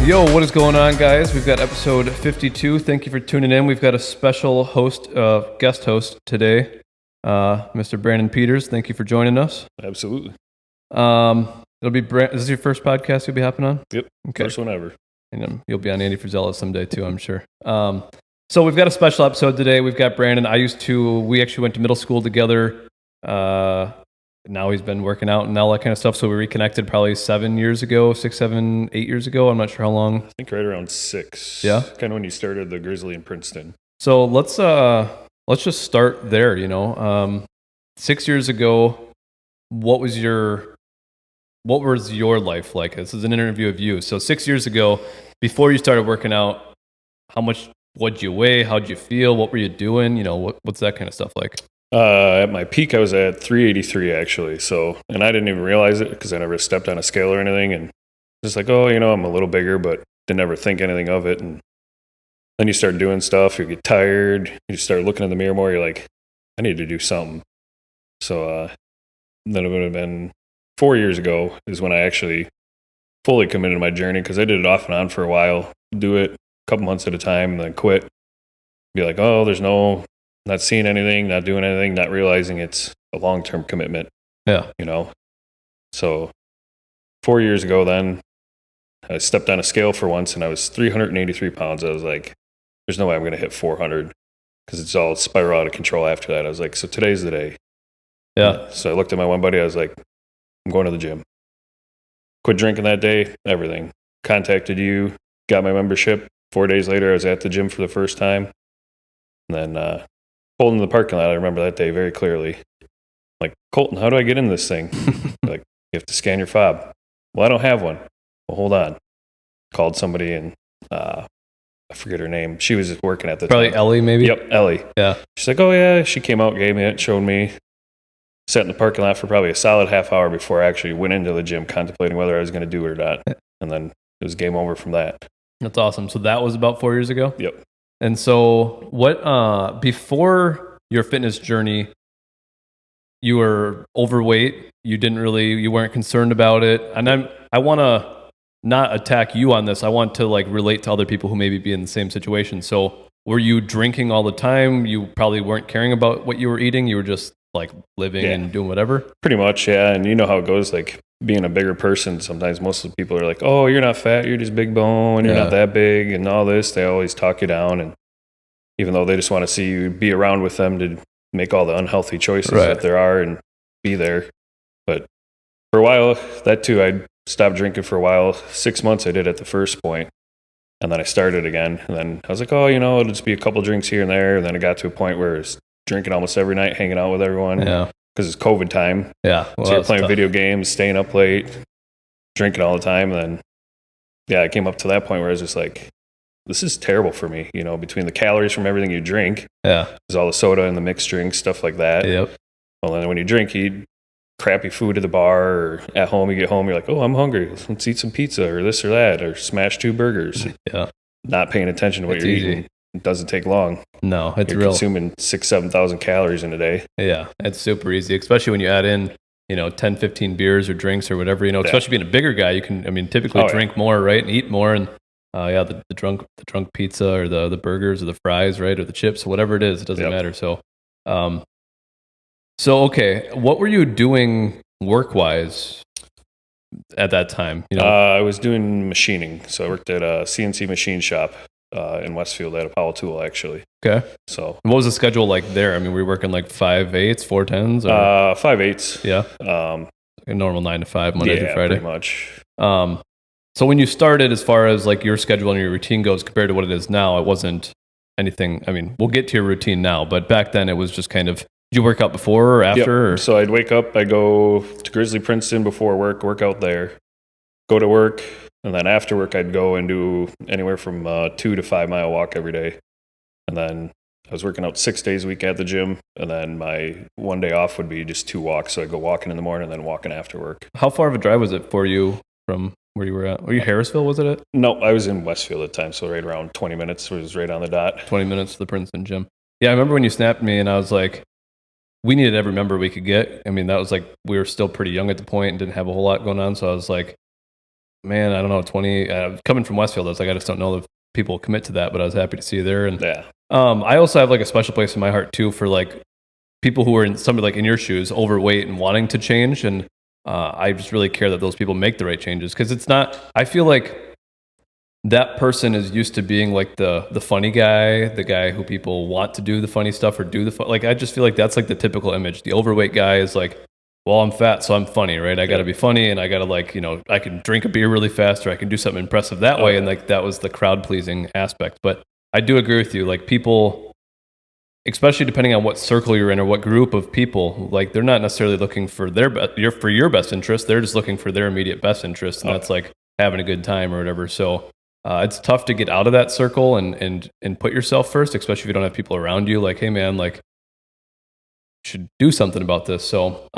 Yo, what is going on, guys? We've got episode 52. Thank you for tuning in. We've got a special guest host today, Mr. Brandon Peters. Thank you for joining us. Absolutely. It'll be is this your first podcast you'll be hopping on? Yep. Okay. First one ever. And you'll be on Andy Frizella someday too, I'm sure. So we've got a special episode today. We've got Brandon. We actually went to middle school together. Now he's been working out and all that kind of stuff. So we reconnected probably 7 years ago, 6, 7, 8 years ago. I'm not sure how long. I think right around 6. Yeah. Kind of when you started the Grizzly in Princeton. So let's just start there. 6 years ago, what was your life like? This is an interview of you. So 6 years ago, before you started working out, what'd you weigh? How'd you feel? What were you doing? What's that kind of stuff like? At my peak, I was at 383 actually. So, and I didn't even realize it because I never stepped on a scale or anything. And just like, I'm a little bigger, but didn't ever think anything of it. And then you start doing stuff, you get tired, you start looking in the mirror more. You're like, I need to do something. So, then it would have been 4 years ago is when I actually fully committed to my journey, because I did it off and on for a while, do it a couple months at a time, and then quit. Be like, not seeing anything, not doing anything, not realizing it's a long-term commitment. Yeah. So 4 years ago then, I stepped on a scale for once and I was 383 pounds. I was like, there's no way I'm going to hit 400 because it's all spiral out of control after that. I was like, so today's the day. Yeah. So I looked at my one buddy. I was like, I'm going to the gym. Quit drinking that day, everything. Contacted you, got my membership. 4 days later, I was at the gym for the first time. And then pulled in the parking lot. I remember that day very clearly. Like, Colton, how do I get in this thing? Like, you have to scan your fob. Well, I don't have one. Well, hold on. Called somebody and I forget her name. She was just working at the Probably time. Ellie, maybe? Yep, Ellie. Yeah. She's like, oh, yeah. She came out, gave me it, showed me. Sat in the parking lot for probably a solid half hour before I actually went into the gym contemplating whether I was going to do it or not. And then it was game over from that. That's awesome. So that was about 4 years ago? Yep. And so before your fitness journey, you were overweight. You weren't concerned about it. And I want to not attack you on this. I want to relate to other people who maybe be in the same situation. So were you drinking all the time? You probably weren't caring about what you were eating. You were just living and doing whatever. Pretty much. Yeah. And you know how it goes, being a bigger person, sometimes most of the people are like, oh, you're not fat, you're just big bone, you're not that big, and all this. They always talk you down, and even though they just want to see you be around with them to make all the unhealthy choices that there are and be there. But for a while, that too, I stopped drinking for a while. 6 months I did at the first point, and then I started again. And then I was like, it'll just be a couple drinks here and there. And then it got to a point where I was drinking almost every night, hanging out with everyone. Yeah. Because it's COVID time. Yeah. Well, so you're playing video games, staying up late, drinking all the time. And then, I came up to that point where I was just like, this is terrible for me, between the calories from everything you drink. Yeah. There's all the soda and the mixed drinks, stuff like that. Yep. Well, then when you drink, you eat crappy food at the bar or at home. You get home, you're like, oh, I'm hungry. Let's eat some pizza or this or that or smash 2 burgers. Yeah. Not paying attention to what you're eating. It doesn't take long. No, you're consuming 6,000-7,000 calories in a day. Yeah, it's super easy, especially when you add in, 10, 15 beers or drinks or whatever, especially being a bigger guy, you can, typically drink more, right? And eat more. And the drunk pizza or the burgers or the fries, right? Or the chips, whatever it is, it doesn't matter. So, okay. What were you doing work-wise at that time? I was doing machining. So I worked at a CNC machine shop in Westfield at Apollo Tool, actually. Okay. So what was the schedule like there? Were you working 5/8s, 4/10s? 5/8s. Yeah. A normal 9 to 5, Monday through Friday. Pretty much. So when you started, as far as your schedule and your routine goes compared to what it is now, it wasn't anything. We'll get to your routine now, but back then it was just kind of, did you work out before or after? Yep. Or? So I'd wake up, I'd go to Grizzly Princeton before work out there, go to work, and then after work I'd go and do anywhere from 2 to 5 mile walk every day. And then I was working out 6 days a week at the gym, and then my one day off would be just 2 walks. So I'd go walking in the morning and then walking after work. How far of a drive was it for you from where you were at? Were you Harrisville, was it at? No, I was in Westfield at the time, so right around 20 minutes. It was right on the dot. 20 minutes to the Princeton gym. Yeah, I remember when you snapped me and I was like, we needed every member we could get. That was we were still pretty young at the point and didn't have a whole lot going on. So I was like, man, I don't know, 20, coming from Westfield, I was like, I just don't know if people commit to that, but I was happy to see you there. And Yeah. I also have like a special place in my heart too for like people who are in somebody like in your shoes, overweight and wanting to change. And I just really care that those people make the right changes, because it's not, I feel like that person is used to being like the funny guy, the guy who people want to do the funny stuff or do the fun. Like, I just feel like that's like the typical image. The overweight guy is like, well, I'm fat, so I'm funny, right? I got to be funny, and I got to, like, I can drink a beer really fast, or I can do something impressive that way. And like, that was the crowd pleasing aspect. But I do agree with you. Like, people, especially depending on what circle you're in or what group of people, like, they're not necessarily looking for your best interest. They're just looking for their immediate best interest. And that's like having a good time or whatever. So it's tough to get out of that circle and put yourself first, especially if you don't have people around you. Like, hey man, like, should do something about this. So,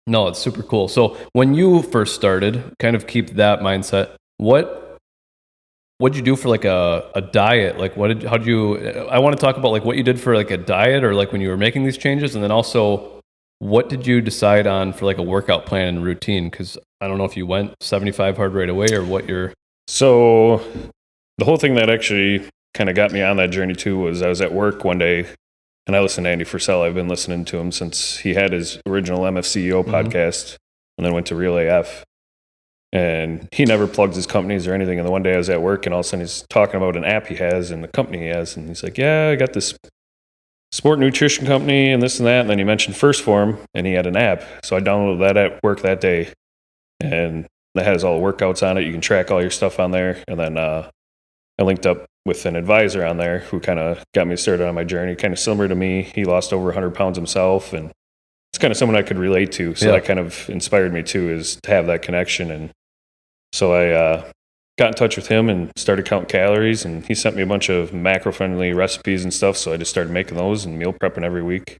no, it's super cool. So when you first started, kind of keep that mindset. What'd you do for like a diet? Like, I want to talk about like what you did for like a diet, or like when you were making these changes. And then also, what did you decide on for like a workout plan and routine? Cause I don't know if you went 75 hard right away or what your... So the whole thing that actually kind of got me on that journey too was I was at work one day and I listened to Andy Frisell. I've been listening to him since he had his original MFCEO podcast and then went to Real AF. And he never plugs his companies or anything. And then one day I was at work and all of a sudden he's talking about an app he has and the company he has. And he's like, yeah, I got this sport nutrition company and this and that. And then he mentioned First Form and he had an app. So I downloaded that at work that day. And that has all the workouts on it. You can track all your stuff on there. And then I linked up with an advisor on there who kind of got me started on my journey, kind of similar to me. He lost over 100 pounds himself. And it's kind of someone I could relate to. So that kind of inspired me too, is to have that connection. And so I got in touch with him and started counting calories, and he sent me a bunch of macro-friendly recipes and stuff, so I just started making those and meal prepping every week.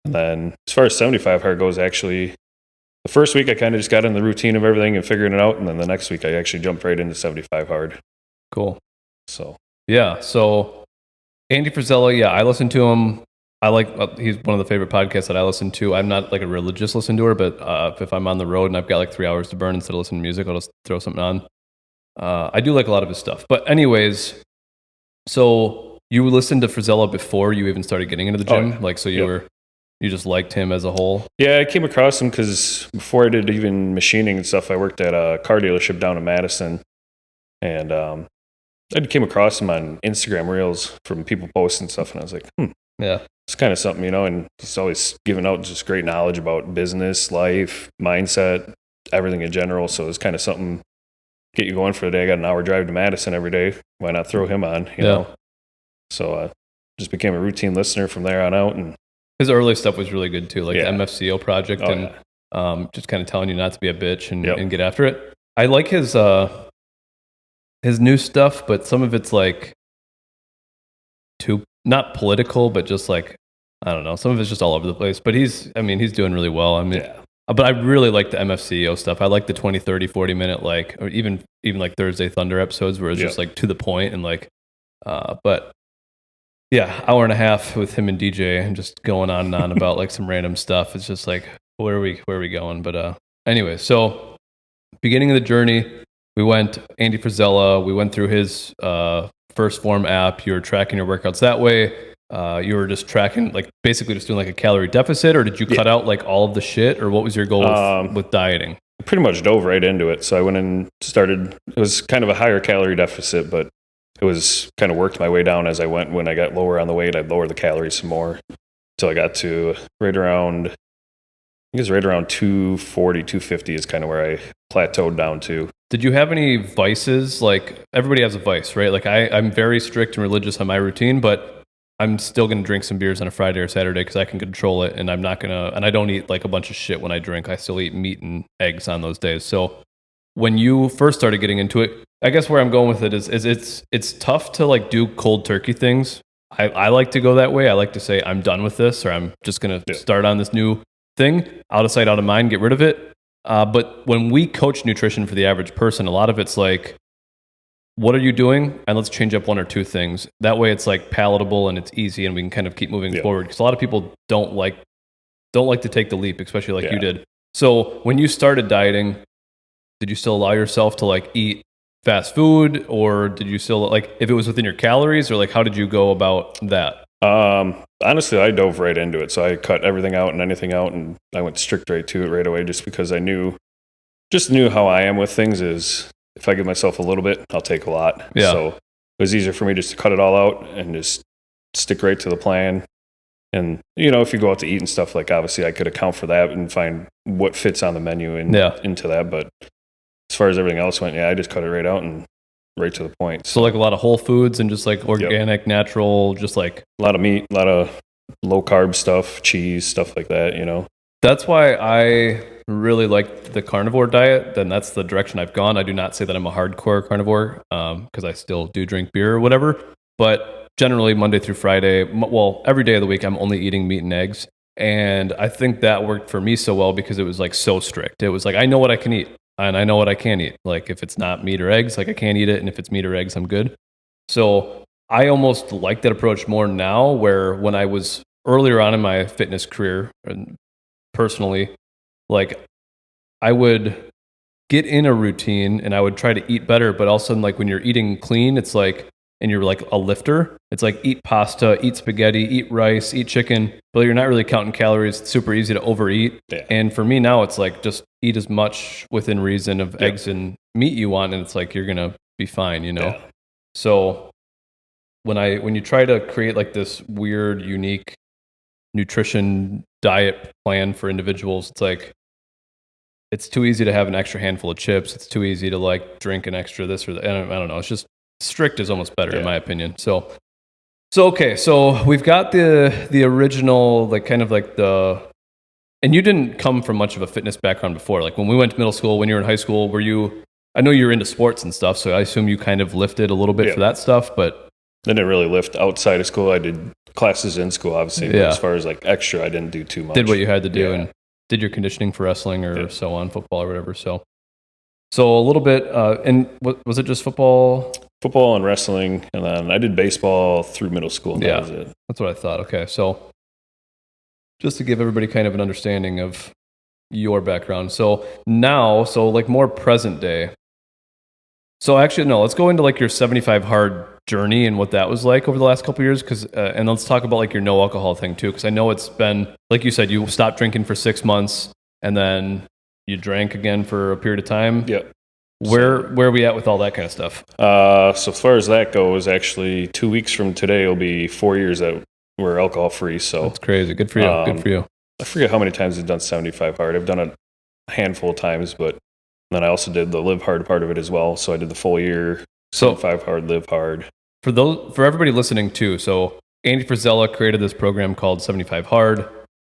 And then as far as 75 hard goes, actually, the first week I kind of just got in the routine of everything and figuring it out, and then the next week I actually jumped right into 75 hard. Cool. So Andy Frisell, I listen to him. I like, he's one of the favorite podcasts that I listen to. I'm not like a religious listener, but if I'm on the road and I've got like 3 hours to burn, instead of listening to music, I'll just throw something on. I do like a lot of his stuff. But anyways, so you listened to Frisella before you even started getting into the gym? You just liked him as a whole? Yeah, I came across him because before I did even machining and stuff, I worked at a car dealership down in Madison. And I came across him on Instagram Reels from people posting stuff, and I was like, yeah. It's kind of something, and he's always giving out just great knowledge about business, life, mindset, everything in general. So it's kind of something get you going for the day. I got an hour drive to Madison every day. Why not throw him on, you know? So just became a routine listener from there on out. And his early stuff was really good too, like the MFCO project just kind of telling you not to be a bitch and get after it. I like his new stuff, but some of it's like too, not political, but just like, I don't know. Some of it's just all over the place, but he's doing really well. But I really like the MFCEO stuff. I like the 20, 30, 40 minute, like, or even like Thursday Thunder episodes where it's just like to the point and like, but yeah, hour and a half with him and DJ and just going on and on about like some random stuff. It's just like, where are we going? But anyway, so beginning of the journey, we went Andy Frisella. We went through his First Form app. You were tracking your workouts that way. You were just tracking, like basically just doing like a calorie deficit, or did you cut out like all of the shit, or what was your goal with dieting? I pretty much dove right into it. So I went and started, it was kind of a higher calorie deficit, but it was kind of worked my way down as I went. When I got lower on the weight, I'd lower the calories some more until I got to right around 240, 250 is kind of where I plateaued down to. Did you have any vices? Like everybody has a vice, right? Like I'm very strict and religious on my routine, but I'm still going to drink some beers on a Friday or Saturday because I can control it, and I don't eat like a bunch of shit when I drink. I still eat meat and eggs on those days. So when you first started getting into it, I guess where I'm going with it is it's tough to like do cold turkey things. I like to go that way. I like to say I'm done with this, or I'm just going to start on this new thing, out of sight, out of mind, get rid of it. But when we coach nutrition for the average person, a lot of it's like, what are you doing? And let's change up one or two things. That way it's like palatable and it's easy and we can kind of keep moving forward. Because a lot of people don't like to take the leap, especially like you did. So when you started dieting, did you still allow yourself to like eat fast food, or did you still like if it was within your calories, or like how did you go about that? Honestly, I dove right into it. So I cut everything out and anything out, and I went strict right to it right away, just because I knew how I am with things is if I give myself a little bit, I'll take a lot. Yeah. So it was easier for me just to cut it all out and just stick right to the plan. And, if you go out to eat and stuff, like obviously I could account for that and find what fits on the menu and into that. But as far as everything else went, I just cut it right out and right to the point. So like a lot of whole foods and just like organic, natural, just like a lot of meat, a lot of low carb stuff, cheese, stuff like that, That's why I really like the carnivore diet. Then that's the direction I've gone. I do not say that I'm a hardcore carnivore because I still do drink beer or whatever. But generally Monday through Friday, well, every day of the week, I'm only eating meat and eggs. And I think that worked for me so well because it was like so strict. It was like, I know what I can eat and I know what I can't eat. Like if it's not meat or eggs, like I can't eat it. And if it's meat or eggs, I'm good. So I almost like that approach more now, where when I was earlier on in my fitness career and personally, like I would get in a routine and I would try to eat better, but all of a sudden, like when you're eating clean, it's like, and you're like a lifter, it's like eat pasta, eat spaghetti, eat rice, eat chicken, but you're not really counting calories. It's super easy to overeat. Yeah. And for me now, it's like just eat as much within reason of eggs and meat you want, and it's like you're gonna be fine, Yeah. So when you try to create like this weird, unique nutrition diet plan for individuals, it's like it's too easy to have an extra handful of chips. It's too easy to like drink an extra this or that. I don't know. It's just strict is almost better in my opinion. So okay. So we've got the original, like kind of like and you didn't come from much of a fitness background before. Like when we went to middle school, when you were in high school, I know you're into sports and stuff. So I assume you kind of lifted a little bit for that stuff, but I didn't really lift outside of school. I did classes in school, obviously. But as far as like extra, I didn't do too much. Did what you had to do and did your conditioning for wrestling or so on, football or whatever. So a little bit, and was it just football? Football and wrestling, and then I did baseball through middle school. And that was it. That's what I thought. Okay, so just to give everybody kind of an understanding of your background. So now, like more present day. So actually, no, let's go into like your 75 hard journey and what that was like over the last couple of years. And let's talk about like your no alcohol thing too. Cause I know it's been, like you said, you stopped drinking for 6 months and then you drank again for a period of time. Yep. Where are we at with all that kind of stuff? So as far as that goes, actually 2 weeks from today will be 4 years that we're alcohol free. So that's crazy. Good for you. Good for you. I forget how many times I've done 75 hard. I've done it a handful of times, but then I also did the live hard part of it as well. So I did the full year, 75 hard, live hard. For everybody listening too, so Andy Frisella created this program called 75 Hard,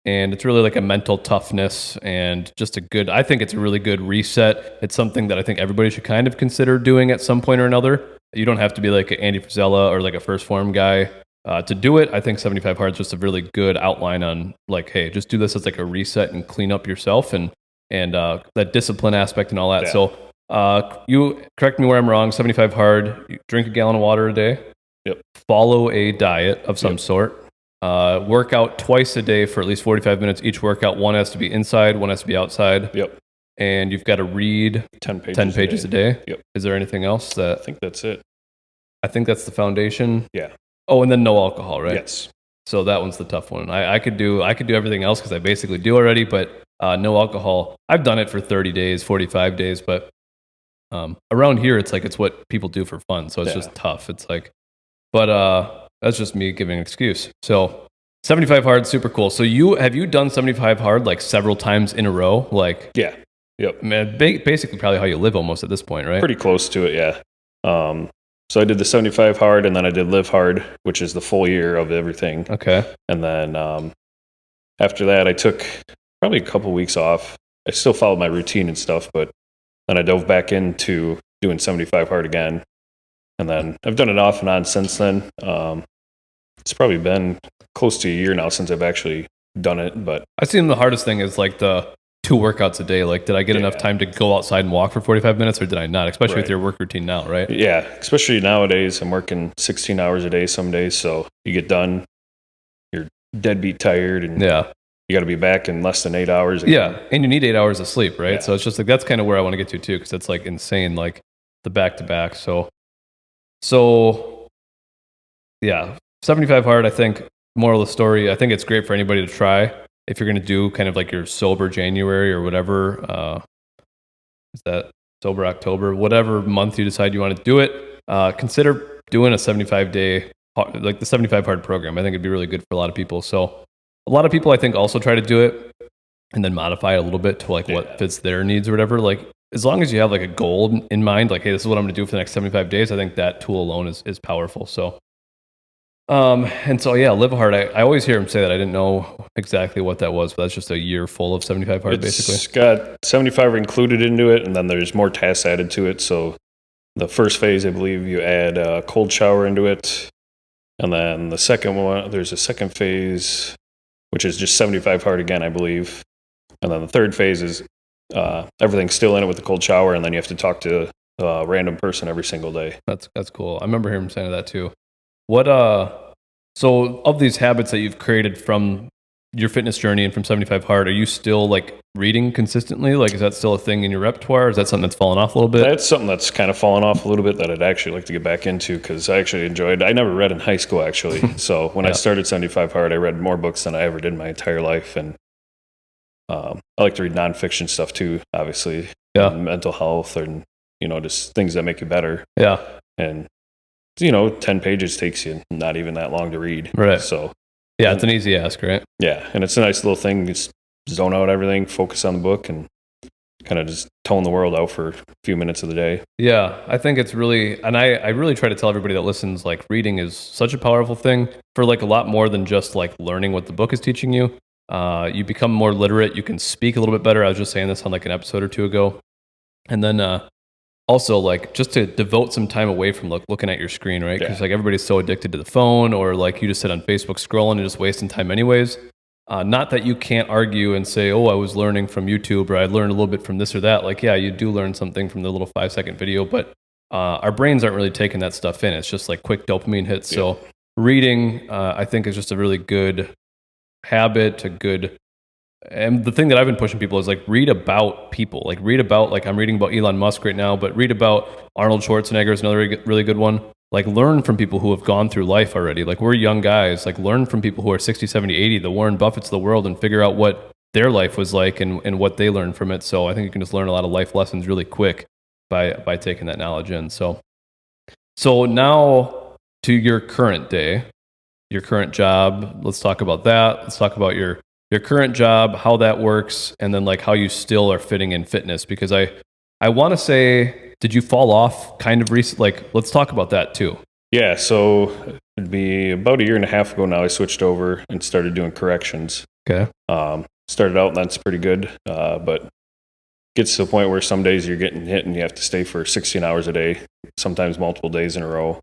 and it's really like a mental toughness and just I think it's a really good reset. It's something that I think everybody should kind of consider doing at some point or another. You don't have to be like an Andy Frisella or like a First Form guy to do it. I think 75 Hard is just a really good outline on like, hey, just do this as like a reset and clean up yourself and that discipline aspect and all that. Yeah. So you correct me where I'm wrong. 75 hard. You drink a gallon of water a day. Yep. Follow a diet of some sort. Work out twice a day for at least 45 minutes. Each workout, one has to be inside, one has to be outside. Yep. And you've got to read 10 pages a day. Yep. Is there anything else that? I think that's it. I think that's the foundation. Yeah. Oh, and then no alcohol, right? Yes. So that one's the tough one. I could do everything else because I basically do already, but no alcohol. I've done it for 30 days, 45 days, but around here it's like it's what people do for fun. So it's just tough. It's like, but that's just me giving an excuse. So 75 hard, super cool. So have you done 75 hard like several times in a row? Like yeah, yep. Man, basically probably how you live almost at this point, right? Pretty close to it, yeah. So I did the 75 hard, and then I did live hard, which is the full year of everything. Okay. And then after that, I took probably a couple weeks off. I still followed my routine and stuff, but then I dove back into doing 75 hard again. And then I've done it off and on since then. It's probably been close to a year now since I've actually done it. But I think the hardest thing is like the 2 workouts a day. Like, did I get enough time to go outside and walk for 45 minutes or did I not? Especially with your work routine now, right? Yeah, especially nowadays. I'm working 16 hours a day some days. So you get done, you're deadbeat tired. And you got to be back in less than 8 hours. Yeah, and you need 8 hours of sleep, right? Yeah. So it's just like that's kind of where I want to get to too, because it's like insane, like the back to back. So yeah, 75 hard. I think moral of the story. I think it's great for anybody to try if you're going to do kind of like your sober January or whatever. Is that sober October? Whatever month you decide you want to do it, consider doing a 75-day, like the 75 hard program. I think it'd be really good for a lot of people. So a lot of people, I think, also try to do it and then modify it a little bit to like what fits their needs or whatever. Like as long as you have like a goal in mind, like, hey, this is what I'm going to do for the next 75 days. I think that tool alone is powerful. So, and so, yeah, live hard. I always hear him say that. I didn't know exactly what that was, but that's just a year full of 75 hard, basically. It's got 75 included into it, and then there's more tasks added to it. So the first phase, I believe you add a cold shower into it. And then the second one, there's a second phase, which is just 75 hard again, I believe. And then the third phase is everything's still in it with the cold shower, and then you have to talk to a random person every single day. That's cool. I remember him saying that too. What so of these habits that you've created from your fitness journey and from 75 hard, are you still like reading consistently? Like, is that still a thing in your repertoire? Is that something that's fallen off a little bit? That's something that's kind of fallen off a little bit that I'd actually like to get back into, because I actually enjoyed. I never read in high school, actually. So when I started 75 hard, I read more books than I ever did in my entire life. And I like to read nonfiction stuff too, obviously. Yeah. Mental health and, just things that make you better. Yeah. And, 10 pages takes you not even that long to read. Right. So, yeah, it's an easy ask, right? Yeah. And it's a nice little thing. Just zone out everything, focus on the book, and kind of just tone the world out for a few minutes of the day. Yeah, I think it's really, and I really try to tell everybody that listens, like reading is such a powerful thing for like a lot more than just like learning what the book is teaching you. You become more literate. You can speak a little bit better. I was just saying this on like an episode or two ago. And then also like just to devote some time away from looking at your screen, right? Because like everybody's so addicted to the phone, or like you just sit on Facebook scrolling and just wasting time anyways. Not that you can't argue and say, oh, I was learning from YouTube, or I learned a little bit from this or that. Like, yeah, you do learn something from the little 5-second video, but our brains aren't really taking that stuff in. It's just like quick dopamine hits. Yeah. So reading, I think, is just a really good habit, and the thing that I've been pushing people is like read about people. Like read about, like I'm reading about Elon Musk right now, but read about Arnold Schwarzenegger is another really good one. Like learn from people who have gone through life already. Like we're young guys, like learn from people who are 60, 70, 80, the Warren Buffetts of the world, and figure out what their life was like and what they learned from it. So I think you can just learn a lot of life lessons really quick by taking that knowledge in. So now to your current day, your current job. Let's talk about that. Let's talk about your current job, how that works, and then like how you still are fitting in fitness. Because I want to say, did you fall off kind of recently? Like, let's talk about that too. Yeah, so it'd be about a year and a half ago now I switched over and started doing corrections. Okay. Started out and that's pretty good, but gets to the point where some days you're getting hit and you have to stay for 16 hours a day, sometimes multiple days in a row.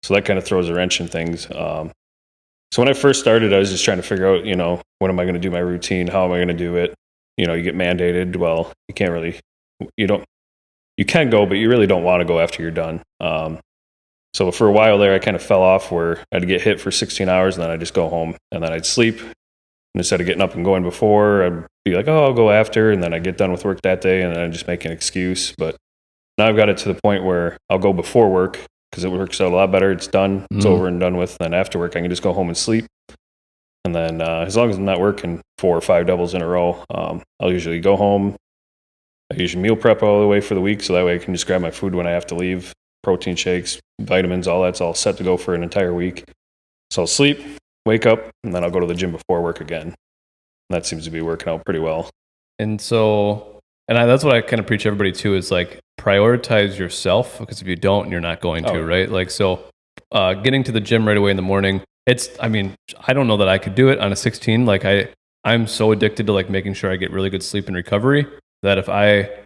So that kind of throws a wrench in things. So when I first started, I was just trying to figure out, when am I going to do my routine? How am I going to do it? You get mandated. Well, you can't really, you can go, but you really don't want to go after you're done. So for a while there, I kind of fell off where I'd get hit for 16 hours and then I'd just go home and then I'd sleep. And instead of getting up and going before, I'd be like, oh, I'll go after. And then I'd get done with work that day and then I'd just make an excuse. But now I've got it to the point where I'll go before work because it works out a lot better. It's done. It's over and done with. And then after work, I can just go home and sleep. And then as long as I'm not working 4 or 5 doubles in a row, I'll usually go home. I usually meal prep all the way for the week, so that way I can just grab my food when I have to leave. Protein shakes, vitamins, all that's all set to go for an entire week. So I'll sleep, wake up, and then I'll go to the gym before work again. And that seems to be working out pretty well. And so, that's what I kind of preach everybody too, is like prioritize yourself, because if you don't, you're not going to, right? Like, so getting to the gym right away in the morning, I don't know that I could do it on a 16. Like I'm so addicted to like making sure I get really good sleep and recovery that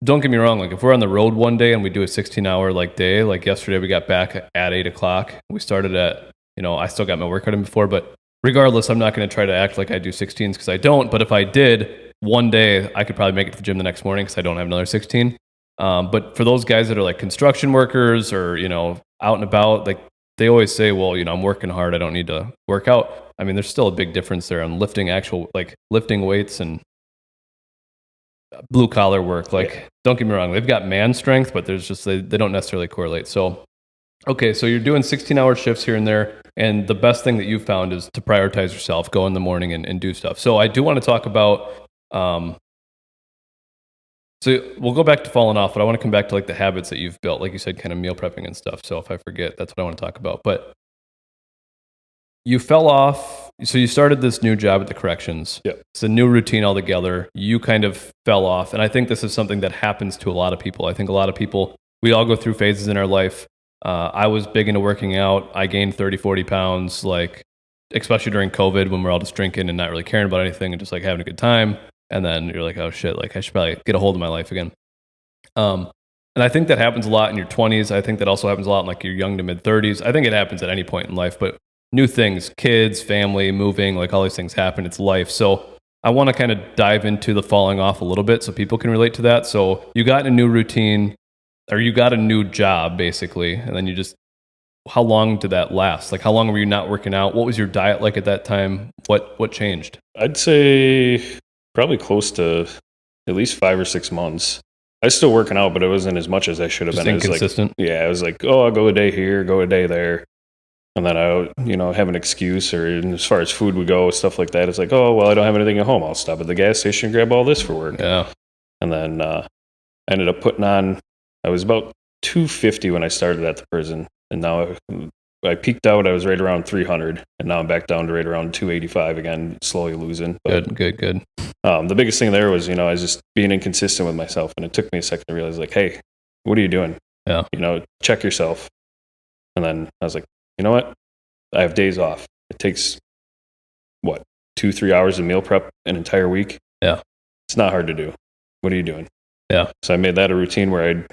don't get me wrong, like if we're on the road one day and we do a 16-hour like day, like yesterday we got back at 8 o'clock. We started at, I still got my workout in before, but regardless, I'm not going to try to act like I do 16s because I don't. But if I did, one day I could probably make it to the gym the next morning because I don't have another 16. But for those guys that are like construction workers or, out and about, like they always say, well, I'm working hard. I don't need to work out. I mean, there's still a big difference there on lifting lifting weights and blue collar work. Don't get me wrong. They've got man strength, but there's just, they don't necessarily correlate. So, okay. So you're doing 16-hour shifts here and there. And the best thing that you've found is to prioritize yourself, go in the morning and do stuff. So I do want to talk about, so we'll go back to falling off, but I want to come back to like the habits that you've built, like you said, kind of meal prepping and stuff. So if I forget, that's what I want to talk about. But you fell off. So you started this new job at the corrections. Yep. It's a new routine altogether. You kind of fell off. And I think this is something that happens to a lot of people. I think a lot of people, we all go through phases in our life. I was big into working out. I gained 30, 40 pounds, especially during COVID when we're all just drinking and not really caring about anything and just like having a good time. And then you're like, oh shit, like I should probably get a hold of my life again. And I think that happens a lot in your 20s. I think that also happens a lot in like your young to mid 30s. I think it happens at any point in life, but new things, kids, family, moving, like all these things happen. It's life. So I want to kind of dive into the falling off a little bit so people can relate to that. So you got a new routine or you got a new job basically. And then how long did that last? Like how long were you not working out? What was your diet like at that time? What changed? I'd say probably close to at least 5 or 6 months. I was still working out, but it wasn't as much as I should have been. Inconsistent. I was like, oh, I'll go a day here, go a day there. And then I would, have an excuse, or as far as food would go, stuff like that. It's like, oh, well, I don't have anything at home. I'll stop at the gas station and grab all this for work. Yeah. And then I ended up putting on, I was about 250 when I started at the prison. And now I peaked out, I was right around 300. And now I'm back down to right around 285 again, slowly losing. But, Good. The biggest thing there was, I was just being inconsistent with myself. And it took me a second to realize, like, hey, what are you doing? Yeah. Check yourself. And then I was like, you know what? I have days off. It takes, 2-3 hours of meal prep an entire week? Yeah. It's not hard to do. What are you doing? Yeah. So I made that a routine where I'd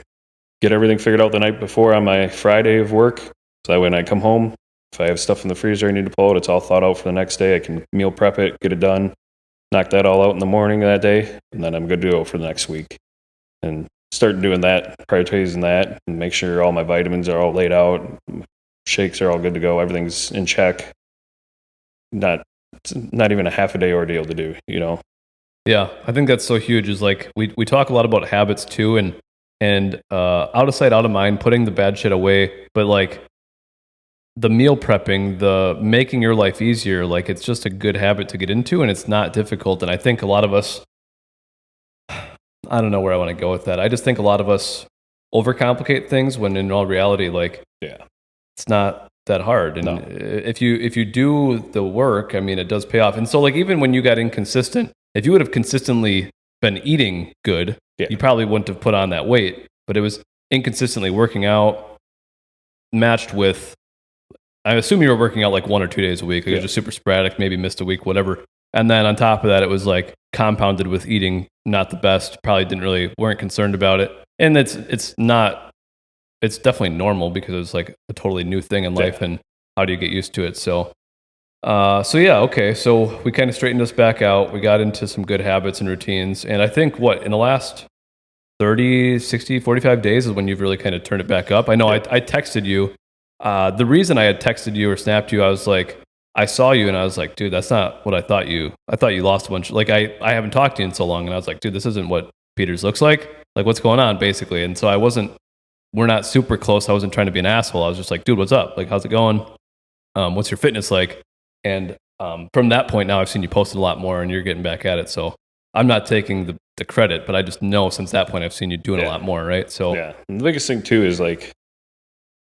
get everything figured out the night before on my Friday of work. So that when I come home, if I have stuff in the freezer I need to pull out, it's all thought out for the next day. I can meal prep it, get it done, knock that all out in the morning of that day, and then I'm good to go for the next week. And start doing that, prioritizing that, and make sure all my vitamins are all laid out, shakes are all good to go, everything's in check. It's not even a half a day ordeal to do, Yeah, I think that's so huge. Is like we talk a lot about habits too, and out of sight, out of mind, putting the bad shit away. But like the meal prepping, the making your life easier, like it's just a good habit to get into, and it's not difficult. And I think a lot of us, I don't know where I want to go with that. I just think a lot of us overcomplicate things when in all reality, it's not that hard. And if you do the work, I mean, it does pay off. And so like, even when you got inconsistent, if you would have consistently been eating good, you probably wouldn't have put on that weight, but it was inconsistently working out matched with, I assume you were working out like 1 or 2 days a week. It was just super sporadic, maybe missed a week, whatever. And then on top of that, it was like compounded with eating not the best, weren't concerned about it. And it's definitely normal because it was like a totally new thing in life, and how do you get used to it? So okay. So we kind of straightened us back out. We got into some good habits and routines. And I think in the last 30, 60, 45 days is when you've really kind of turned it back up. I know I texted you. The reason I had texted you or snapped you, I was like, I saw you and I was like, dude, that's not what I thought you lost a bunch. Like I haven't talked to you in so long. And I was like, dude, this isn't what Peters looks like. Like what's going on basically? And so we're not super close. I wasn't trying to be an asshole. I was just like, dude, what's up? Like, how's it going? What's your fitness like? And from that point now, I've seen you posted a lot more and you're getting back at it. So I'm not taking the credit, but I just know since that point, I've seen you doing a lot more, right? So and the biggest thing too is like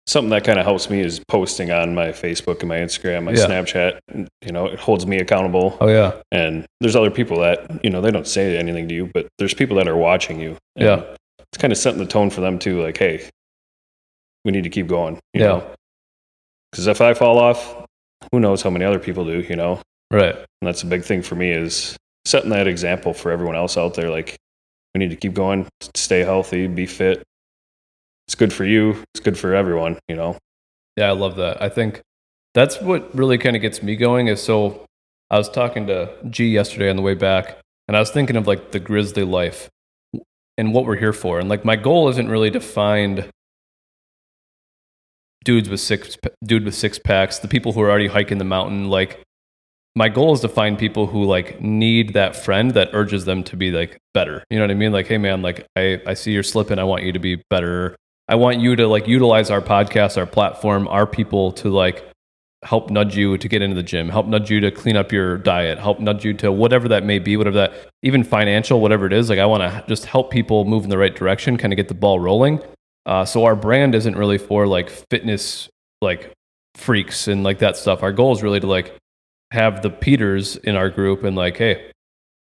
something that kind of helps me is posting on my Facebook and my Instagram, my Snapchat. It holds me accountable. Oh yeah. And there's other people that, they don't say anything to you, but there's people that are watching you. And it's kind of setting the tone for them too. Like, hey, we need to keep going, you know? Because if I fall off, who knows how many other people do, Right. And that's a big thing for me is setting that example for everyone else out there. Like, we need to keep going, stay healthy, be fit. It's good for you. It's good for everyone, Yeah, I love that. I think that's what really kind of gets me going is, so I was talking to G yesterday on the way back, and I was thinking of like the grizzly life and what we're here for. And like my goal isn't really to find dude with six packs, the people who are already hiking the mountain. Like, my goal is to find people who like need that friend that urges them to be like better. You know what I mean? Like, hey man, like I see you're slipping. I want you to be better. I want you to like utilize our podcast, our platform, our people to like help nudge you to get into the gym, help nudge you to clean up your diet, help nudge you to whatever that may be, whatever that, even financial, whatever it is. Like, I want to just help people move in the right direction, kind of get the ball rolling. So our brand isn't really for like fitness, like freaks and like that stuff. Our goal is really to like have the Peters in our group and like, hey,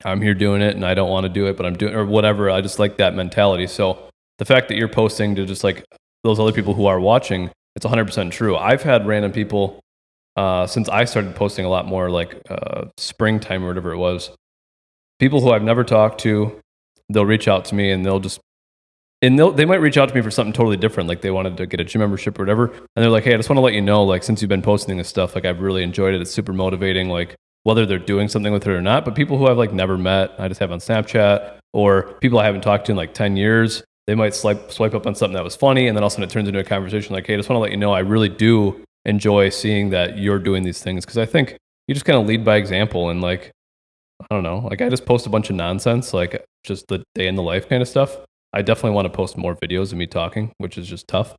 I'm here doing it and I don't want to do it, but I'm doing, or whatever. I just like that mentality. So the fact that you're posting to just like those other people who are watching, it's 100% true. I've had random people since I started posting a lot more, like springtime or whatever it was, people who I've never talked to, they'll reach out to me and they might reach out to me for something totally different. Like they wanted to get a gym membership or whatever. And they're like, hey, I just want to let you know, like, since you've been posting this stuff, like I've really enjoyed it. It's super motivating, like whether they're doing something with it or not. But people who I've like never met, I just have on Snapchat, or people I haven't talked to in like 10 years, they might swipe up on something that was funny. And then all of a sudden it turns into a conversation like, hey, I just want to let you know, I really do enjoy seeing that you're doing these things. Cause I think you just kind of lead by example. And like, I don't know, like I just post a bunch of nonsense, like just the day in the life kind of stuff. I definitely want to post more videos of me talking, which is just tough.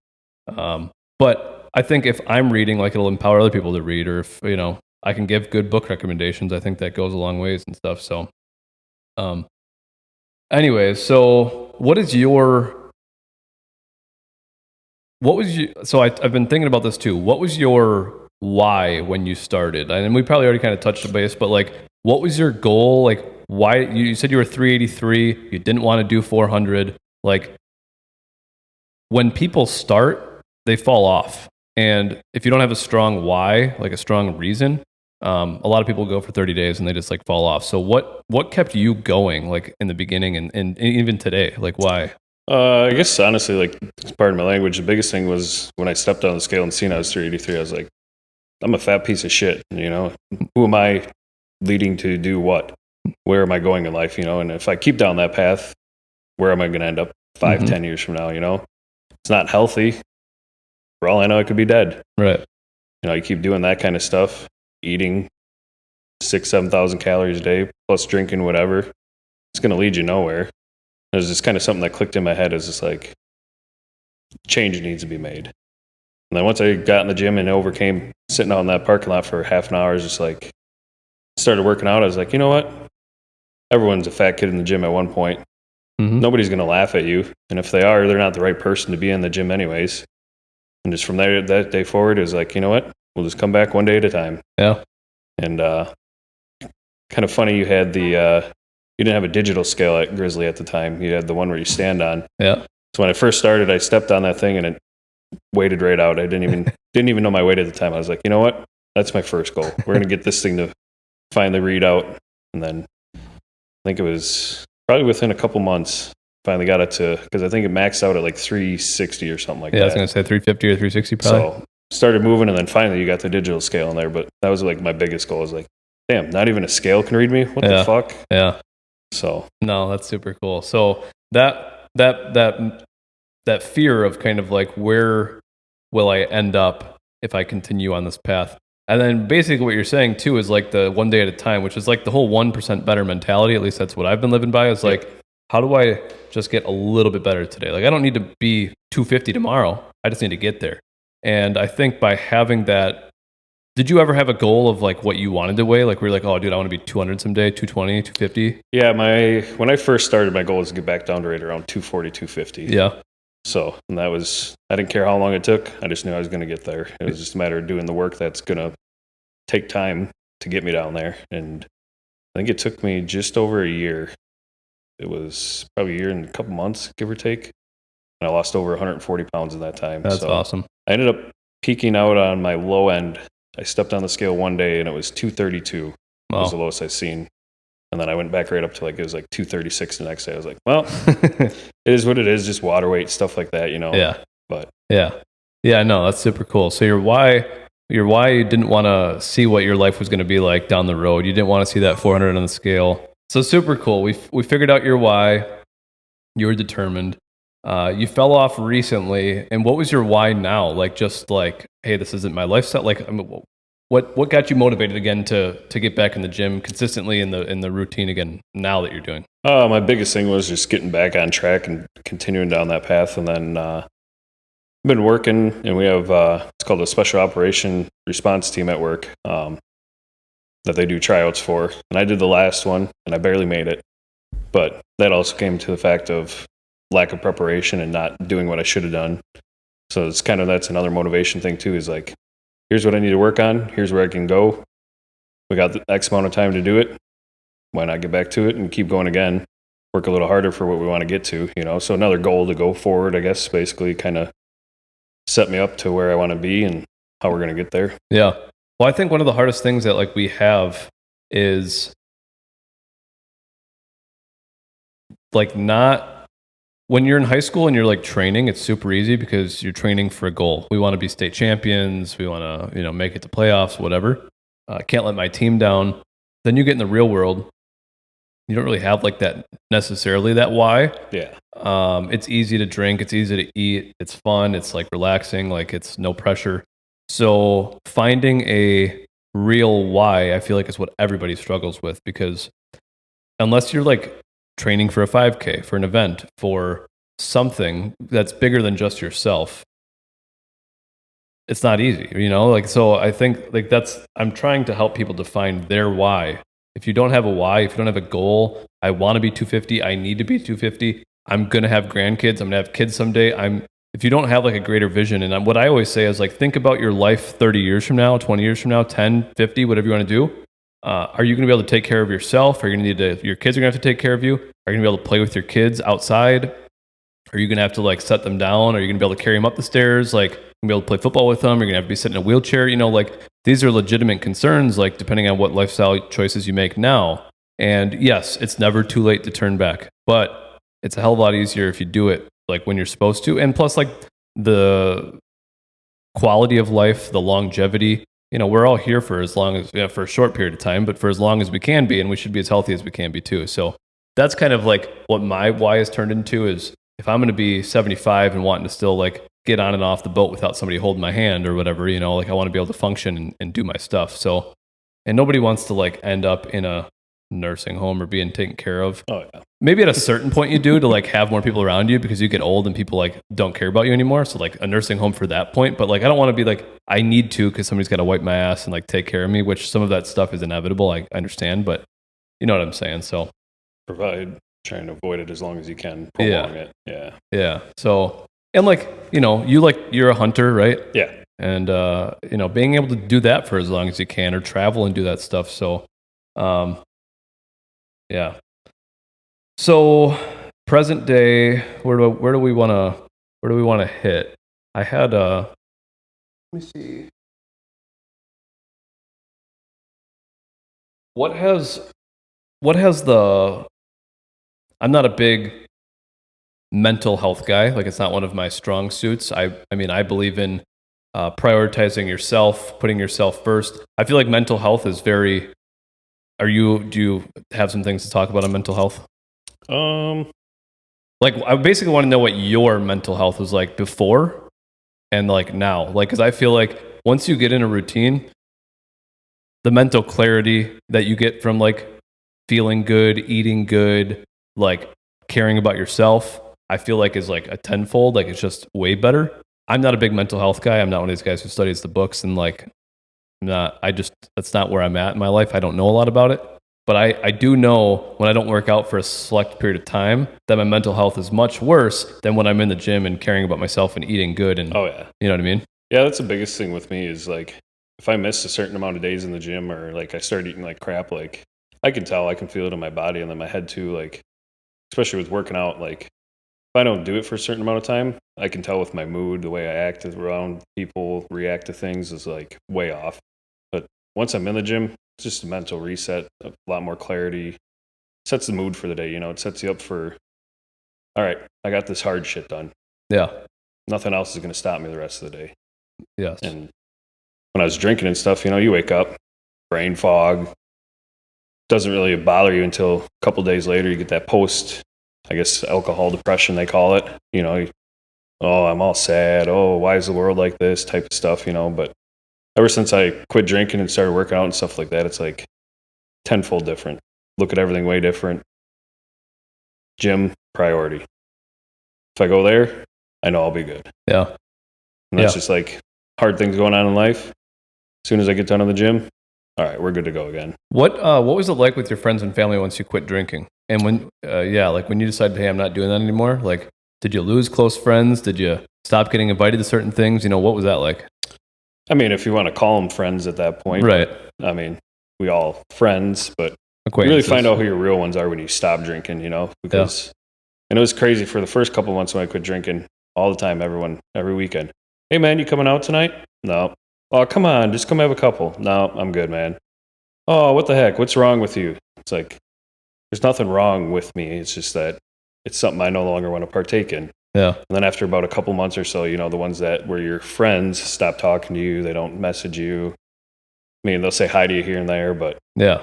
But I think if I'm reading, like it'll empower other people to read, or if, you know, I can give good book recommendations, I think that goes a long ways and stuff. So, anyways, so I've been thinking about this too. What was your why when you started? And we probably already kind of touched the base, but like, what was your goal? Like, why you said you were 383, you didn't want to do 400. Like, when people start, they fall off. And if you don't have a strong why, like a strong reason, a lot of people go for 30 days and they just like fall off. So what kept you going, like in the beginning and even today? Like, why? I guess honestly, like, it's part of my language. The biggest thing was when I stepped on the scale and seen I was 383, I was like, I'm a fat piece of shit. You know, who am I leading to do what? Where am I going in life? You know, and if I keep down that path, where am I going to end up 5-10 years from now? You know, it's not healthy. For all I know, I could be dead. Right. You know, you keep doing that kind of stuff, eating 6,000-7,000 calories a day, plus drinking whatever. It's going to lead you nowhere. There's just kind of something that clicked in my head. Is just like, change needs to be made. And then once I got in the gym and overcame sitting out in that parking lot for half an hour, just like started working out, I was like, you know what? Everyone's a fat kid in the gym at one point. Mm-hmm. Nobody's going to laugh at you. And if they are, they're not the right person to be in the gym anyways. And just from there, that day forward, it was like, you know what? We'll just come back one day at a time. Yeah. And kind of funny, you had you didn't have a digital scale at Grizzly at the time. You had the one where you stand on. Yeah. So when I first started, I stepped on that thing and it weighted right out. I didn't even know my weight at the time. I was like, you know what? That's my first goal. We're going to get this thing to finally read out. And then I think it was probably within a couple months, finally got it to, because I think it maxed out at like 360 or something like that. Yeah, I was going to say 350 or 360 probably. So started moving, and then finally you got the digital scale in there. But that was like my biggest goal. I was like, damn, not even a scale can read me? What the fuck? Yeah. So no, that's super cool. So that fear of kind of like, where will I end up if I continue on this path? And then basically what you're saying too is like the one day at a time, which is like the whole 1% better mentality. At least that's what I've been living by. Is like, how do I just get a little bit better today? Like, I don't need to be 250 tomorrow. I just need to get there. And I think by having that, did you ever have a goal of like what you wanted to weigh? Like, were you like, oh dude, I want to be 200 someday, 220, 250? Yeah, when I first started, my goal was to get back down to right around 240, 250. Yeah. So, and that was, I didn't care how long it took. I just knew I was going to get there. It was just a matter of doing the work that's going to take time to get me down there. And I think it took me just over a year. It was probably a year and a couple months, give or take. And I lost over 140 pounds in that time. That's awesome. I ended up peaking out on my low end. I stepped on the scale one day and it was 232. Wow. It was the lowest I've seen. And then I went back right up to like, it was like 236 the next day. I was like, well, it is what it is, just water weight, stuff like that, you know? Yeah. But yeah, no, that's super cool. So your why, you didn't want to see what your life was going to be like down the road. You didn't want to see that 400 on the scale. So super cool. We figured out your why. You were determined. You fell off recently, and what was your why now? Like, just like, hey, this isn't my lifestyle. Like, what got you motivated again to get back in the gym consistently in the routine again now that you're doing? My biggest thing was just getting back on track and continuing down that path. And then I've been working, and we have it's called a special operation response team at work that they do tryouts for. And I did the last one, and I barely made it. But that also came to the fact of lack of preparation and not doing what I should have done. So it's kind of, that's another motivation thing too, is like, here's what I need to work on. Here's where I can go. We got the X amount of time to do it. Why not get back to it and keep going again? Work a little harder for what we want to get to, you know? So another goal to go forward, I guess, basically kind of set me up to where I want to be and how we're going to get there. Yeah. Well, I think one of the hardest things that like we have is like not when you're in high school and you're like training, it's super easy because you're training for a goal. We want to be state champions. We want to, make it to playoffs, whatever. Can't let my team down. Then you get in the real world. You don't really have like that necessarily that why. Yeah. It's easy to drink. It's easy to eat. It's fun. It's like relaxing. Like it's no pressure. So finding a real why, I feel like is what everybody struggles with, because unless you're like training for a 5K, for an event, for something that's bigger than just yourself, it's not easy, like, so I think like I'm trying to help people define their why. If you don't have a why, if you don't have a goal, I want to be 250, I need to be 250, I'm going to have grandkids, I'm going to have kids someday. If you don't have like a greater vision, and what I always say is like, think about your life 30 years from now, 20 years from now, 10, 50, whatever you want to do. Are you going to be able to take care of yourself? Are you going to your kids are going to have to take care of you? Are you going to be able to play with your kids outside? Are you going to have to like set them down? Are you going to be able to carry them up the stairs? Like, you're going to be able to play football with them? You're going to have to be sitting in a wheelchair? Like these are legitimate concerns, like depending on what lifestyle choices you make now. And yes, it's never too late to turn back, but it's a hell of a lot easier if you do it like when you're supposed to. And plus like the quality of life, the longevity, we're all here for as long as, for a short period of time, but for as long as we can be, and we should be as healthy as we can be too. So that's kind of like what my why has turned into is if I'm going to be 75 and wanting to still like get on and off the boat without somebody holding my hand or whatever, like I want to be able to function and do my stuff. So, and nobody wants to like end up in a nursing home or being taken care of. Oh yeah. Maybe at a certain point you do to like have more people around you because you get old and people like don't care about you anymore. So like a nursing home for that point. But like I don't want to be like, I need to because somebody's got to wipe my ass and like take care of me, which some of that stuff is inevitable. I understand, but you know what I'm saying? So trying to avoid it as long as you can, prolong it. Yeah. Yeah. So, and like, you're a hunter, right? Yeah. And, being able to do that for as long as you can or travel and do that stuff. So, yeah. So present day, where do we want to hit? I had let me see. What has the I'm not a big mental health guy. Like it's not one of my strong suits. I mean, I believe in prioritizing yourself, putting yourself first. I feel like mental health is very. Do you have some things to talk about on mental health? Like I basically want to know what your mental health was like before and like now. Like, cause I feel like once you get in a routine, the mental clarity that you get from like feeling good, eating good, like caring about yourself, I feel like is like a tenfold. Like it's just way better. I'm not a big mental health guy. I'm not one of these guys who studies the books and like, that's not where I'm at in my life. I don't know a lot about it, but I do know when I don't work out for a select period of time that my mental health is much worse than when I'm in the gym and caring about myself and eating good. And oh yeah, you know what I mean? Yeah, that's the biggest thing with me is like, if I miss a certain amount of days in the gym or like I start eating like crap, like I can tell, I can feel it in my body and then my head too, like, especially with working out, like if I don't do it for a certain amount of time, I can tell with my mood, the way I act around people, react to things is like way off. But once I'm in the gym, it's just a mental reset, a lot more clarity, sets the mood for the day, it sets you up for, all right, I got this hard shit done. Yeah. Nothing else is going to stop me the rest of the day. Yes. And when I was drinking and stuff, you wake up, brain fog, doesn't really bother you until a couple days later, you get that post I guess alcohol depression, they call it, oh, I'm all sad. Oh, why is the world like this type of stuff, but ever since I quit drinking and started working out and stuff like that, it's like tenfold different. Look at everything way different. Gym, priority. If I go there, I know I'll be good. Yeah. And that's just like hard things going on in life. As soon as I get done in the gym, all right, we're good to go again. What was it like with your friends and family once you quit drinking? And when when you decided, hey, I'm not doing that anymore, like, did you lose close friends? Did you stop getting invited to certain things? What was that like? I mean, if you want to call them friends at that point. Right. I mean, we all friends, but you really find out who your real ones are when you stop drinking, because and it was crazy for the first couple months when I quit drinking all the time, every weekend. Hey man, you coming out tonight? No. Oh, come on, just come have a couple. No, I'm good, man. Oh, what the heck? What's wrong with you? It's like, there's nothing wrong with me. It's just that it's something I no longer want to partake in. Yeah. And then after about a couple months or so, the ones that were your friends stop talking to you. They don't message you. I mean, they'll say hi to you here and there, but yeah,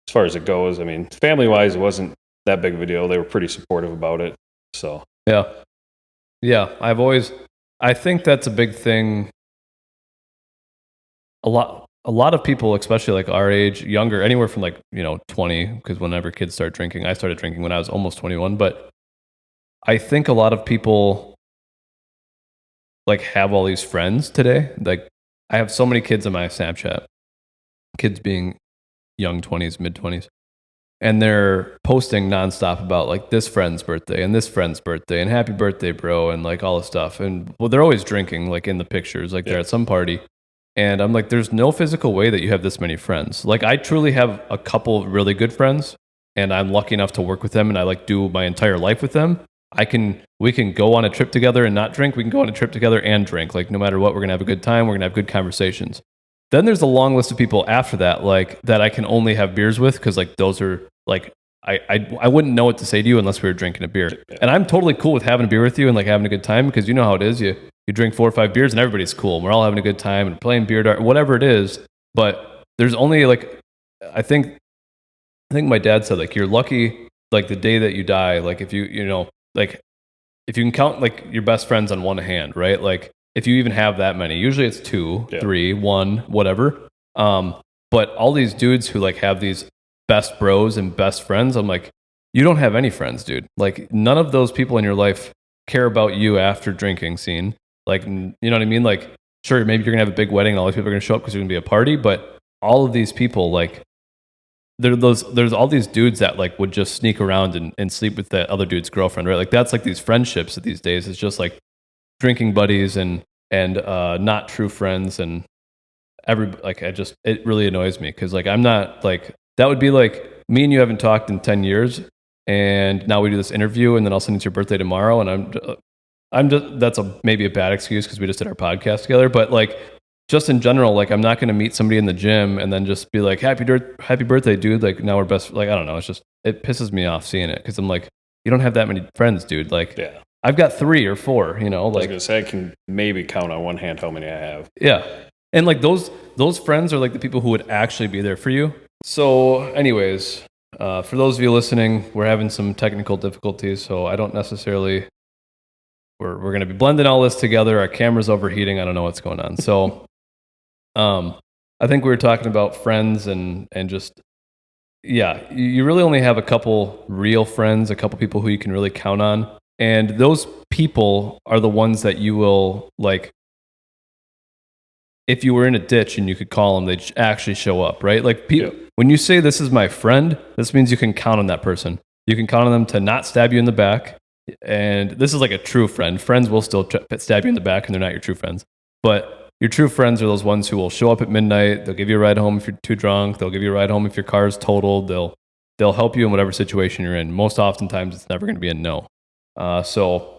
as far as it goes, I mean, family-wise, it wasn't that big of a deal. They were pretty supportive about it. So yeah. I think that's a big thing. A lot of people, especially like our age, younger, anywhere from 20, because whenever kids start drinking, I started drinking when I was almost 21. But I think a lot of people have all these friends today. Like, I have so many kids on my Snapchat, kids being young 20s, mid 20s, and they're posting nonstop about this friend's birthday and this friend's birthday and happy birthday, bro, and all this stuff. And they're always drinking in the pictures, they're at some party. And I'm like, there's no physical way that you have this many friends. I truly have a couple of really good friends, and I'm lucky enough to work with them, and I do my entire life with them. We can go on a trip together and not drink. We can go on a trip together and drink. No matter what, we're gonna have a good time. We're gonna have good conversations. Then there's a long list of people after that, that I can only have beers with, because those are I wouldn't know what to say to you unless we were drinking a beer. And I'm totally cool with having a beer with you and having a good time, because you know how it is. You drink 4 or 5 beers and everybody's cool. And we're all having a good time and playing beer dart, whatever it is. But there's only I think my dad said you're lucky the day that you die. If you if you can count your best friends on one hand, right? If you even have that many, usually it's 2, 3, 1, whatever. But all these dudes who have these best bros and best friends, I'm like, you don't have any friends, dude. None of those people in your life care about you after drinking scene. You know what I mean? Sure, maybe you're gonna have a big wedding and all these people are gonna show up because there's gonna be a party, but all of these people, there's all these dudes that would just sneak around and sleep with that other dude's girlfriend, right? That's these friendships these days. It's just drinking buddies and not true friends, and it really annoys me, because I'm not that would be me and you haven't talked in 10 years, and now we do this interview, and then I'll send it's your birthday tomorrow, and I'm just that's maybe a bad excuse because we just did our podcast together, but just in general, I'm not going to meet somebody in the gym and then just be happy birthday, dude. Now we're best. I don't know. It's just, it pisses me off seeing it, because I'm you don't have that many friends, dude. I've got 3 or 4. I was gonna say, I can maybe count on one hand how many I have. Yeah, and those friends are the people who would actually be there for you. So, anyways, for those of you listening, we're having some technical difficulties, so I don't necessarily. We're going to be blending all this together. Our camera's overheating. I don't know what's going on. So, I think we were talking about friends and just, you really only have a couple real friends, a couple people who you can really count on. And those people are the ones that you will, if you were in a ditch and you could call them, they'd actually show up, right? When you say this is my friend, this means you can count on that person. You can count on them to not stab you in the back. And this is a true friend. Friends will still stab you in the back, and they're not your true friends. But your true friends are those ones who will show up at midnight. They'll give you a ride home if you're too drunk. They'll give you a ride home if your car's totaled. They'll help you in whatever situation you're in. Most oftentimes, it's never going to be a no. So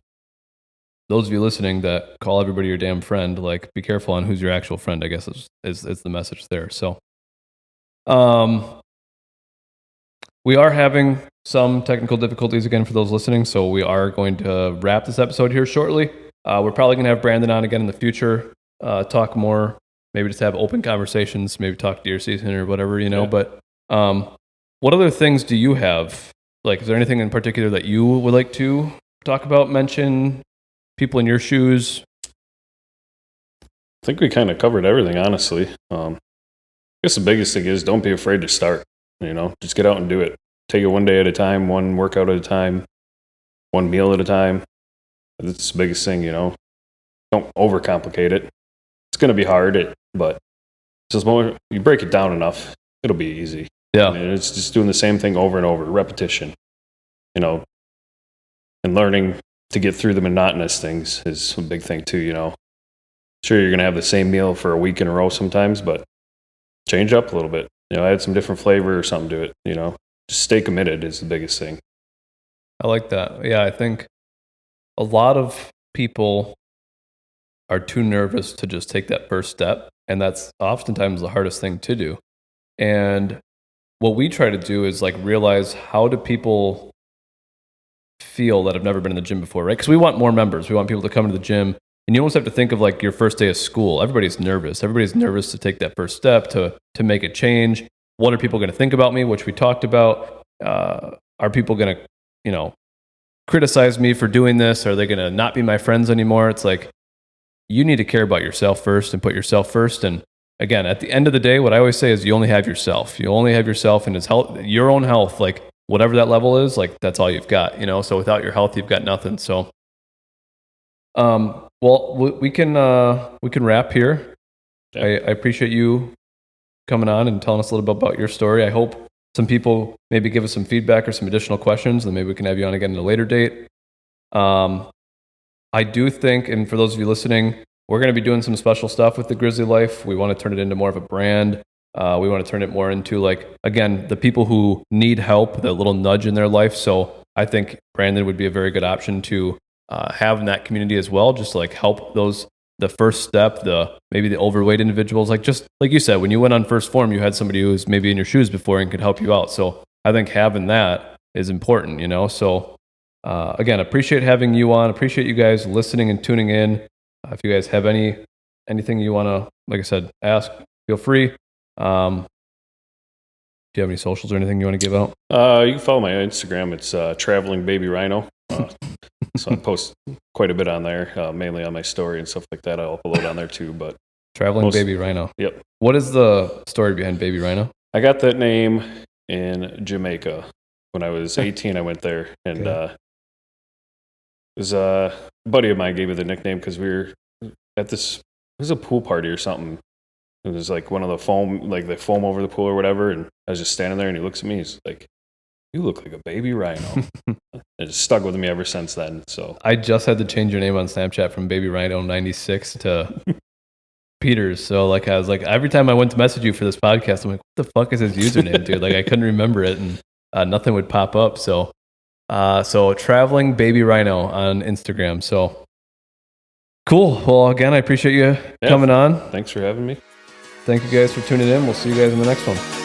those of you listening that call everybody your damn friend, be careful on who's your actual friend, I guess is the message there. So, we are having some technical difficulties again for those listening, so we are going to wrap this episode here shortly. We're probably going to have Brandon on again in the future, talk more, maybe just have open conversations, maybe talk deer season or whatever, But what other things do you have like, is there anything in particular that you would like to talk about, mention, people in your shoes? I think we kind of covered everything, honestly. I guess the biggest thing is don't be afraid to start. Just get out and do it. Take it one day at a time, one workout at a time, one meal at a time. That's the biggest thing, Don't overcomplicate it. It's going to be hard, but just more you break it down enough, it'll be easy. Yeah. It's just doing the same thing over and over, repetition, and learning to get through the monotonous things is a big thing too, Sure, you're going to have the same meal for a week in a row sometimes, but change up a little bit. Add some different flavor or something to it, Just stay committed is the biggest thing. I like that. Yeah, I think a lot of people are too nervous to just take that first step, and that's oftentimes the hardest thing to do. And what we try to do is like realize, how do people feel that have never been in the gym before, right? Because we want more members. We want people to come to the gym. And you almost have to think of like your first day of school. Everybody's nervous. Everybody's nervous to take that first step, to make a change. What are people going to think about me, which we talked about? Are people going to, criticize me for doing this? Are they going to not be my friends anymore? It's like, you need to care about yourself first and put yourself first. And again, at the end of the day, what I always say is you only have yourself. You only have yourself and your own health, like whatever that level is, like that's all you've got, So without your health, you've got nothing. So, well, we can wrap here. Yeah. I appreciate you coming on and telling us a little bit about your story. I hope some people maybe give us some feedback or some additional questions, and maybe we can have you on again at a later date. I do think, and for those of you listening, we're going to be doing some special stuff with the Grizzly Life. We want to turn it into more of a brand. We want to turn it more into, like, again, the people who need help, the little nudge in their life. So I think Brandon would be a very good option to have in that community as well, just to like help those, the first step, maybe the overweight individuals. Like, just like you said, when you went on First Form, you had somebody who was maybe in your shoes before and could help you out. So I think having that is important, So again, appreciate having you on. Appreciate you guys listening and tuning in. If you guys have anything you want to, like I said, ask, feel free. Do you have any socials or anything you want to give out? You can follow my Instagram. It's Traveling Baby Rhino. So I post quite a bit on there, mainly on my story and stuff like that. I'll upload on there too. But Baby Rhino. Yep. What is the story behind Baby Rhino? I got that name in Jamaica when I was 18. I went there, and it was a buddy of mine gave me the nickname because we were at this. It was a pool party or something. It was like one of the foam, like the foam over the pool or whatever. And I was just standing there, and he looks at me. He's like, "You look like a baby rhino." It just stuck with me ever since then. So I just had to change your name on Snapchat from Baby Rhino 96 to Peters. So like, I was like, every time I went to message you for this podcast, I'm like, what the fuck is his username, dude? Like, I couldn't remember it, and nothing would pop up. So Traveling Baby Rhino on Instagram. So cool. Well, again, I appreciate you coming on. Thanks for having me. Thank you guys for tuning in. We'll see you guys in the next one.